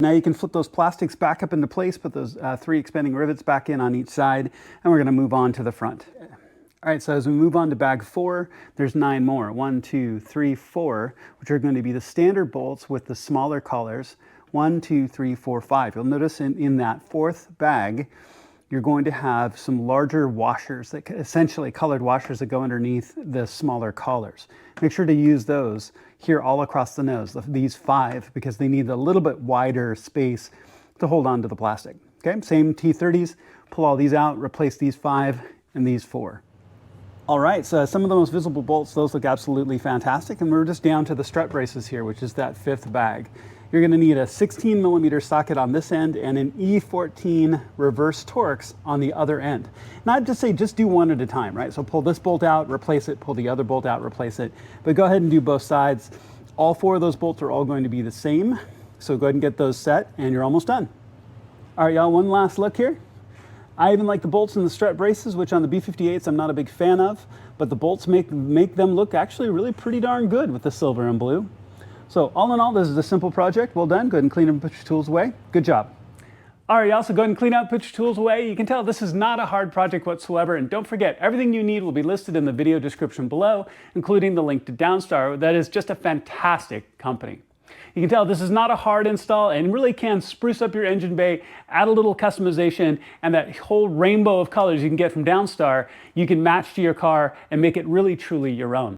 Now you can flip those plastics back up into place, put those 3 expanding rivets back in on each side, and we're going to move on to the front. All right, so as we move on to bag 4, there's 9 more. 1, 2, 3, 4, which are going to be the standard bolts with the smaller collars. 1, 2, 3, 4, 5. You'll notice in that 4th bag, you're going to have some larger washers, that essentially colored washers that go underneath the smaller collars. Make sure to use those here all across the nose, these 5, because they need a little bit wider space to hold on to the plastic. Okay, same T30s, pull all these out, replace these 5 and these 4. All right, so some of the most visible bolts, those look absolutely fantastic, and we're just down to the strut braces here, which is that 5th bag. You're going to need a 16mm socket on this end and an E14 reverse Torx on the other end. And I'd just say just do one at a time, right? So pull this bolt out, replace it, pull the other bolt out, replace it. But go ahead and do both sides. All 4 of those bolts are all going to be the same. So go ahead and get those set and you're almost done. All right, y'all, one last look here. I even like the bolts in the strut braces, which on the B58s I'm not a big fan of, but the bolts make them look actually really pretty darn good with the silver and blue. So all in all, this is a simple project. Well done. Go ahead and clean up and put your tools away. Good job. All right, y'all, so go ahead and clean up, put your tools away. You can tell this is not a hard project whatsoever. And don't forget, everything you need will be listed in the video description below, including the link to Downstar. That is just a fantastic company. You can tell this is not a hard install and really can spruce up your engine bay, add a little customization, and that whole rainbow of colors you can get from Downstar, you can match to your car and make it really truly your own.